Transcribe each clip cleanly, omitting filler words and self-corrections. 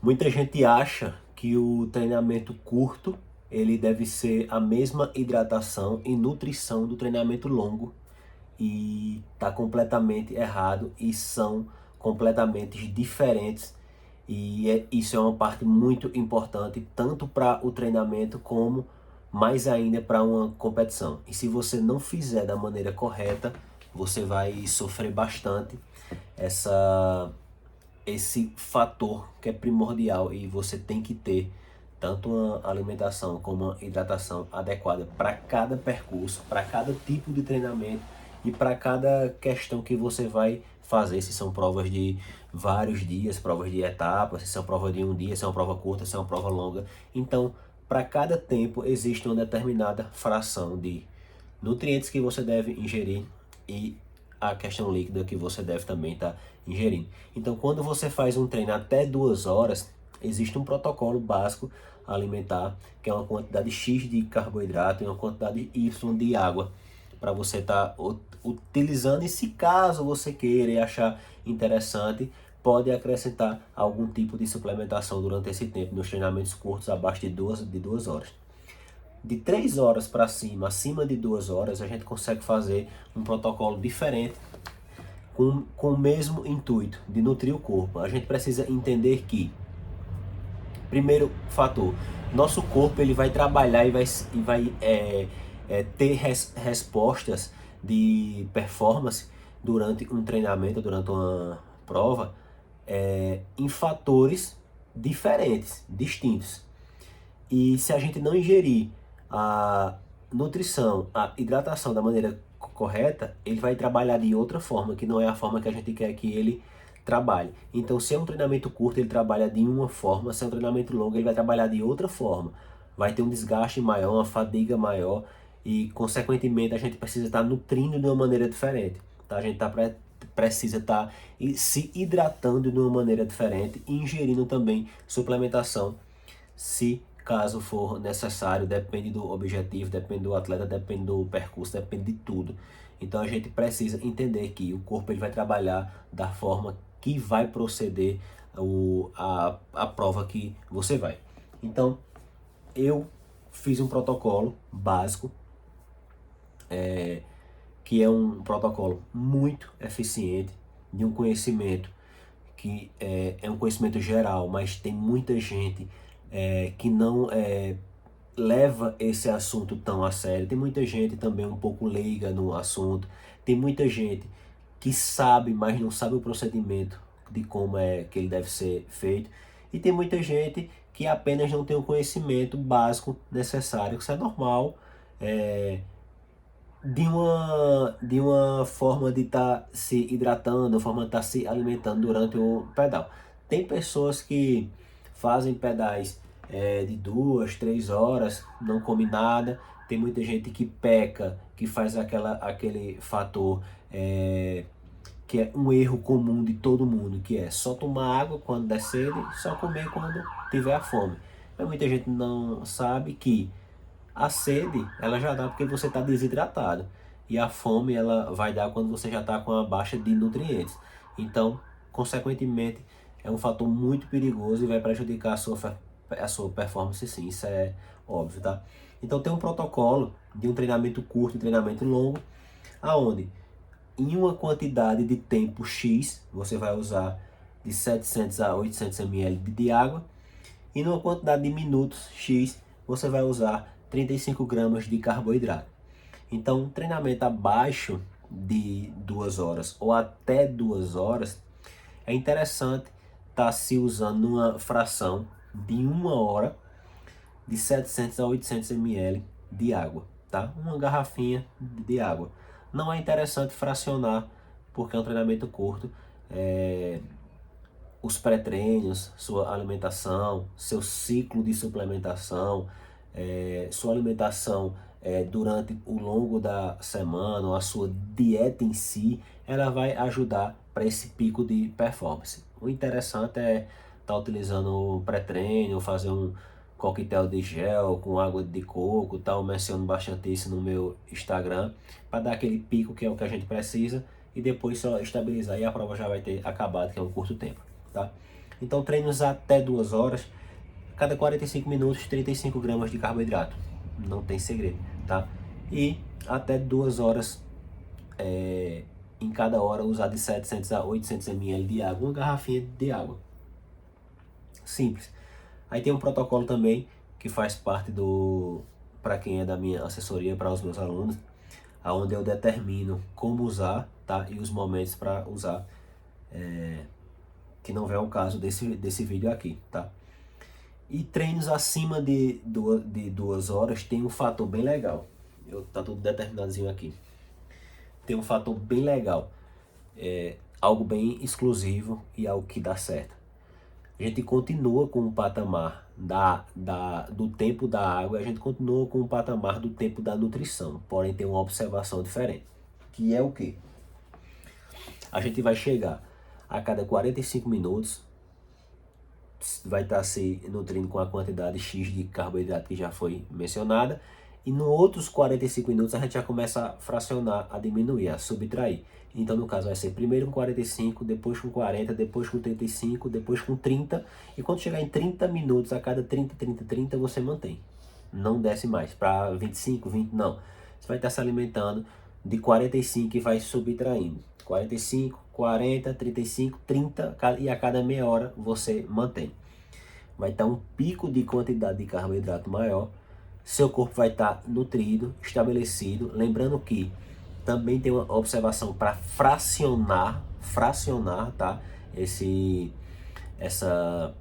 Muita gente acha que o treinamento curto ele deve ser a mesma hidratação e nutrição do treinamento longo e está completamente errado e são completamente diferentes e isso é uma parte muito importante tanto para o treinamento como mais ainda para uma competição. E se você não fizer da maneira correta, você vai sofrer bastante essa esse fator que é primordial e você tem que ter tanto uma alimentação como uma hidratação adequada para cada percurso, para cada tipo de treinamento e para cada questão que você vai fazer, se são provas de vários dias, provas de etapas, se são provas de um dia, se é uma prova curta, se é uma prova longa. Então, para cada tempo existe uma determinada fração de nutrientes que você deve ingerir e a questão líquida que você deve também estar ingerindo. Então, quando você faz um treino até 2 horas, existe um protocolo básico alimentar, que é uma quantidade X de carboidrato e uma quantidade Y de água, para você estar utilizando. E se caso você queira e achar interessante, pode acrescentar algum tipo de suplementação durante esse tempo, nos treinamentos curtos, abaixo de 2 horas. De 3 horas para cima, acima de 2 horas, a gente consegue fazer um protocolo diferente com o mesmo intuito de nutrir o corpo. A gente precisa entender que, primeiro fator, nosso corpo ele vai trabalhar e vai ter respostas de performance durante um treinamento, durante uma prova, em fatores diferentes, distintos. E se a gente não ingerir a nutrição, a hidratação da maneira correta, ele vai trabalhar de outra forma, que não é a forma que a gente quer que ele trabalhe. Então, se é um treinamento curto, ele trabalha de uma forma, se é um treinamento longo, ele vai trabalhar de outra forma. Vai ter um desgaste maior, uma fadiga maior e, consequentemente, a gente precisa estar nutrindo de uma maneira diferente. Tá? A gente precisa estar se hidratando de uma maneira diferente e ingerindo também suplementação, se caso for necessário, depende do objetivo, depende do atleta, depende do percurso, depende de tudo. Então a gente precisa entender que o corpo ele vai trabalhar da forma que vai proceder a prova que você vai. Então eu fiz um protocolo básico, que é um protocolo muito eficiente, de um conhecimento que é um conhecimento geral, mas tem muita gente que não leva esse assunto tão a sério. Tem muita gente também um pouco leiga no assunto. Tem muita gente que sabe, mas não sabe o procedimento de como é que ele deve ser feito. E tem muita gente que apenas não tem o conhecimento básico necessário, que isso é normal, de uma forma de estar se hidratando, uma forma de estar se alimentando durante o pedal. Tem pessoas que fazem pedais de 2, 3 horas, não come nada. Tem muita gente que peca, que faz aquele fator que é um erro comum de todo mundo, que é só tomar água quando der sede, só comer quando tiver a fome. Mas muita gente não sabe que a sede, ela já dá porque você está desidratado. E a fome, ela vai dar quando você já está com a baixa de nutrientes. Então, consequentemente, é um fator muito perigoso e vai prejudicar a sua performance, sim. Isso é óbvio, tá? Então, tem um protocolo de um treinamento curto e treinamento longo, aonde em uma quantidade de tempo X, você vai usar de 700 a 800 ml de água. E numa quantidade de minutos X, você vai usar 35 gramas de carboidrato. Então, um treinamento abaixo de 2 horas ou até 2 horas, é interessante estar se usando numa fração de 1 hora de 700 a 800 ml de água, tá? Uma garrafinha de água. Não é interessante fracionar, porque é um treinamento curto. Os pré-treinos, sua alimentação, seu ciclo de suplementação, sua alimentação durante o longo da semana, ou a sua dieta em si, ela vai ajudar para esse pico de performance. O interessante é estar utilizando o pré-treino, fazer um coquetel de gel com água de coco, tal. Menciono bastante isso no meu Instagram, para dar aquele pico que é o que a gente precisa e depois só estabilizar e a prova já vai ter acabado, que é um curto tempo. Tá? Então treinos até 2 horas, cada 45 minutos 35 gramas de carboidrato, não tem segredo, tá? E até 2 horas em cada hora usar de 700 a 800 ml de água, uma garrafinha de água, simples. Aí tem um protocolo também que faz parte para quem é da minha assessoria, para os meus alunos, aonde eu determino como usar, tá? E os momentos para usar, que não vem ao caso desse vídeo aqui, tá? E treinos acima de 2 horas tem um fator bem legal. Tá tudo determinadozinho aqui. Tem um fator bem legal. Algo bem exclusivo e algo que dá certo. A gente continua com o patamar do tempo da água, a gente continua com o patamar do tempo da nutrição, porém tem uma observação diferente, que é o quê? A gente vai chegar a cada 45 minutos, vai estar se nutrindo com a quantidade X de carboidrato que já foi mencionada, e nos outros 45 minutos a gente já começa a fracionar, a diminuir, a subtrair. Então no caso vai ser primeiro com 45, depois com 40, depois com 35, depois com 30, e quando chegar em 30 minutos, a cada 30 você mantém. Não desce mais para 25, 20, não. Você vai estar se alimentando de 45 e vai subtraindo. 45, 40, 35, 30 e a cada meia hora você mantém. Vai estar um pico de quantidade de carboidrato maior, seu corpo vai estar nutrido, estabelecido. Lembrando que também tem uma observação para fracionar, tá? Essa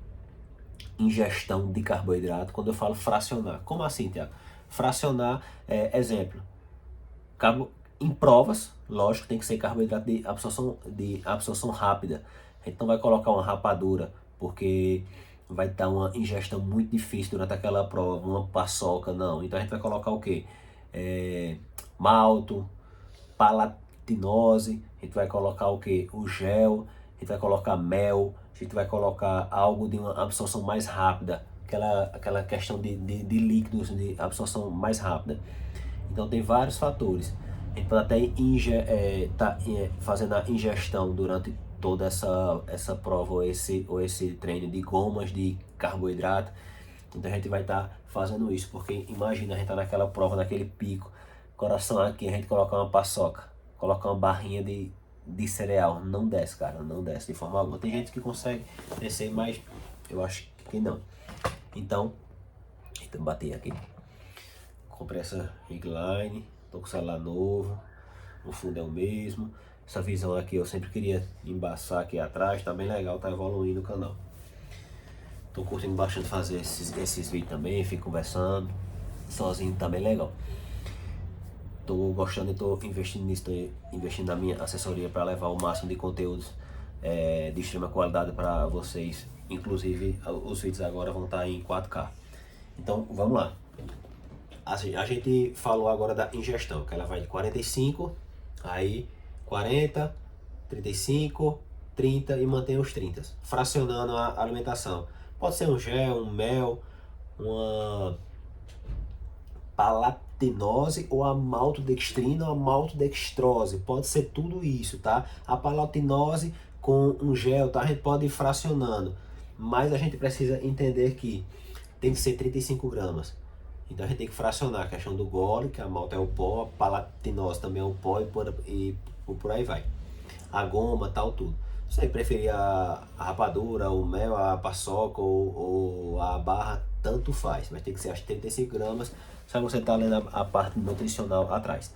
ingestão de carboidrato. Quando eu falo fracionar, como assim, Tiago? Fracionar, exemplo, em provas, lógico, tem que ser carboidrato de absorção rápida. A gente não vai colocar uma rapadura, porque vai dar uma ingestão muito difícil durante aquela prova, uma paçoca, não. Então a gente vai colocar o quê? Malto, palatinose, a gente vai colocar o quê? O gel, a gente vai colocar mel, a gente vai colocar algo de uma absorção mais rápida, aquela questão de líquidos de absorção mais rápida. Então tem vários fatores. A gente pode até fazendo a ingestão durante toda essa prova ou esse treino de gomas de carboidrato. Então a gente vai estar fazendo isso, porque imagina a gente tá naquela prova, naquele pico, coração aqui, a gente colocar uma paçoca, colocar uma barrinha de cereal, não desce, cara, não desce de forma alguma. Tem gente que consegue descer, mas eu acho que não. Então, eita, bati aqui. Comprei essa Ringline, tô com o celular novo, o fundo é o mesmo. Essa visão aqui eu sempre queria embaçar aqui atrás, tá bem legal, tá evoluindo o canal. Tô curtindo bastante fazer esses vídeos também, fico conversando sozinho, tá bem legal. Tô gostando e tô investindo nisso, tô investindo na minha assessoria para levar o máximo de conteúdos de extrema qualidade para vocês. Inclusive os vídeos agora vão estar em 4K. Então vamos lá. Assim, a gente falou agora da ingestão, que ela vai de 45, aí 40, 35, 30 e mantém os 30, fracionando a alimentação. Pode ser um gel, um mel, uma palatinose ou a maltodextrina ou a maltodextrose. Pode ser tudo isso, tá? A palatinose com um gel, tá? A gente pode ir fracionando, mas a gente precisa entender que tem que ser 35 gramas. Então a gente tem que fracionar a questão do gole, que a malta é o pó, a palatinose também é o pó e por aí vai. A goma, tal, tudo. Se você preferir a rapadura, o mel, a paçoca ou a barra, tanto faz. Mas tem que ser as 35 gramas, só você tá lendo a parte nutricional atrás.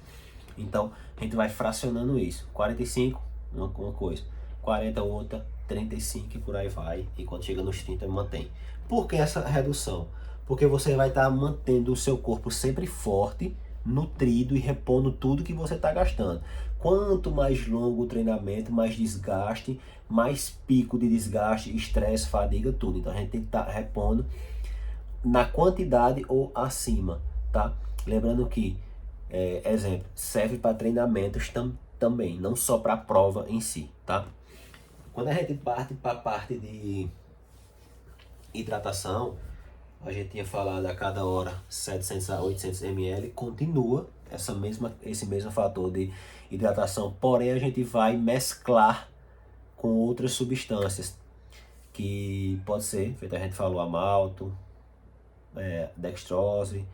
Então a gente vai fracionando isso. 45, uma coisa. 40 outra, 35 e por aí vai. E quando chega nos 30 mantém. Por que essa redução? Porque você vai estar mantendo o seu corpo sempre forte, nutrido e repondo tudo que você está gastando. Quanto mais longo o treinamento, mais desgaste, mais pico de desgaste, estresse, fadiga, tudo. Então a gente tem que estar repondo na quantidade ou acima, tá? Lembrando que, exemplo, serve para treinamentos também, não só para a prova em si, tá? Quando a gente parte para a parte de hidratação, a gente tinha falado a cada hora 700 a 800 ml, continua esse mesmo fator de hidratação, porém a gente vai mesclar com outras substâncias, que pode ser, feito a gente falou, amalto, dextrose,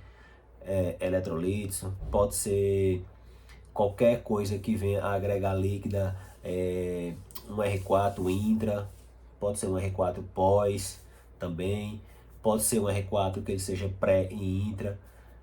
eletrolítio, pode ser qualquer coisa que venha a agregar líquida, um R4 intra, pode ser um R4 pós também, pode ser um R4 que ele seja pré e intra.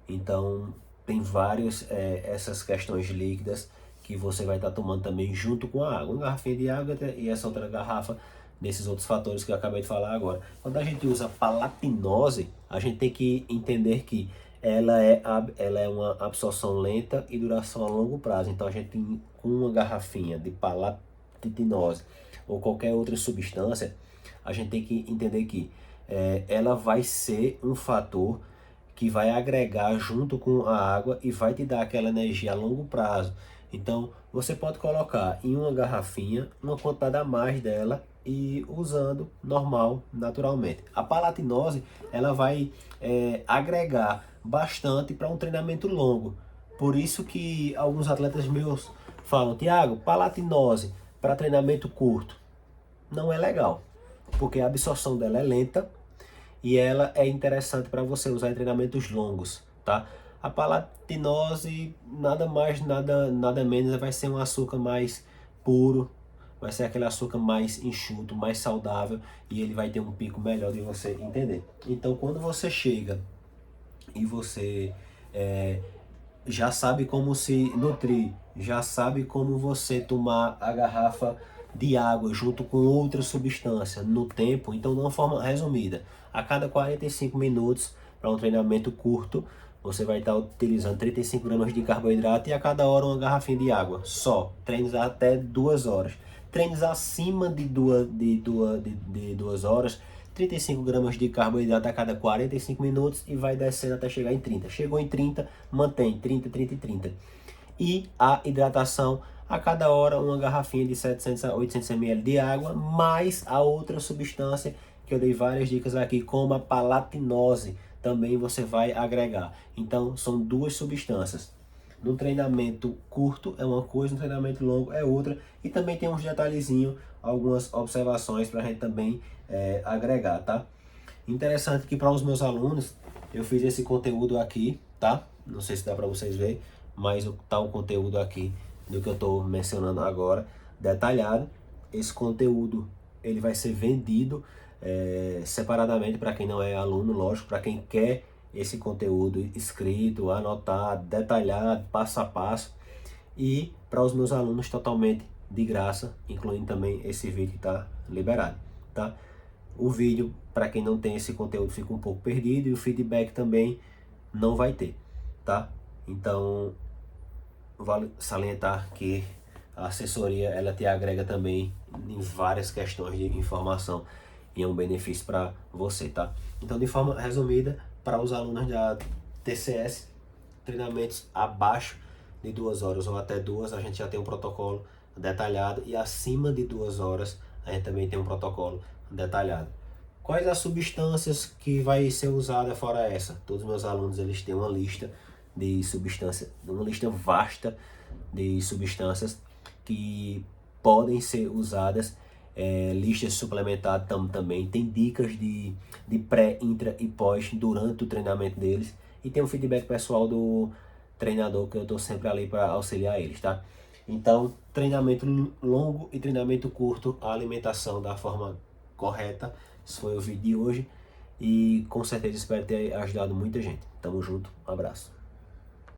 Então tem várias essas questões líquidas que você vai estar tomando também junto com a água, uma garrafinha de água e essa outra garrafa desses outros fatores que eu acabei de falar agora. Quando a gente usa palatinose, a gente tem que entender que ela é uma absorção lenta e duração a longo prazo. Então a gente tem uma garrafinha de palatinose ou qualquer outra substância, a gente tem que entender que ela vai ser um fator que vai agregar junto com a água e vai te dar aquela energia a longo prazo. Então você pode colocar em uma garrafinha uma quantidade a mais dela e usando normal, naturalmente. A palatinose ela vai agregar bastante para um treinamento longo. Por isso que alguns atletas meus falam: Thiago, palatinose para treinamento curto não é legal, porque a absorção dela é lenta e ela é interessante para você usar em treinamentos longos, tá? A palatinose nada mais, nada menos vai ser um açúcar mais puro, vai ser aquele açúcar mais enxuto, mais saudável e ele vai ter um pico melhor de você entender. Então quando você chega e você já sabe como se nutrir, já sabe como você tomar a garrafa de água junto com outra substância no tempo, então de uma forma resumida, a cada 45 minutos para um treinamento curto, você vai estar utilizando 35 gramas de carboidrato e a cada hora uma garrafinha de água, só, treinos até 2 horas. Treinos acima de 2 horas, 35 gramas de carboidrato a cada 45 minutos e vai descendo até chegar em 30. Chegou em 30, mantém 30, 30 e 30. E a hidratação, a cada hora uma garrafinha de 700 a 800 ml de água, mais a outra substância que eu dei várias dicas aqui, como a palatinose, também você vai agregar. Então são duas substâncias. No treinamento curto é uma coisa, no treinamento longo é outra. E também tem uns detalhezinhos, algumas observações para a gente também agregar, tá? Interessante que para os meus alunos, eu fiz esse conteúdo aqui, tá? Não sei se dá para vocês verem, mas tá o conteúdo aqui do que eu estou mencionando agora, detalhado. Esse conteúdo, ele vai ser vendido separadamente para quem não é aluno, lógico, para quem quer esse conteúdo escrito, anotado, detalhado, passo a passo, e para os meus alunos totalmente de graça, incluindo também esse vídeo que está liberado, tá? O vídeo, para quem não tem esse conteúdo, fica um pouco perdido e o feedback também não vai ter, tá? Então, vale salientar que a assessoria, ela te agrega também em várias questões de informação e é um benefício para você, tá? Então, de forma resumida, para os alunos da TCS, treinamentos abaixo de 2 horas ou até 2, a gente já tem um protocolo detalhado, e acima de 2 horas a gente também tem um protocolo detalhado. Quais as substâncias que vai ser usada fora essa? Todos os meus alunos, eles têm uma lista de substâncias, uma lista vasta de substâncias que podem ser usadas, listas suplementadas também, tem dicas de pré, intra e pós durante o treinamento deles, e tem um feedback pessoal do treinador que eu estou sempre ali para auxiliar eles, tá? Então, treinamento longo e treinamento curto, a alimentação da forma correta. Esse foi o vídeo de hoje e com certeza espero ter ajudado muita gente. Tamo junto, um abraço.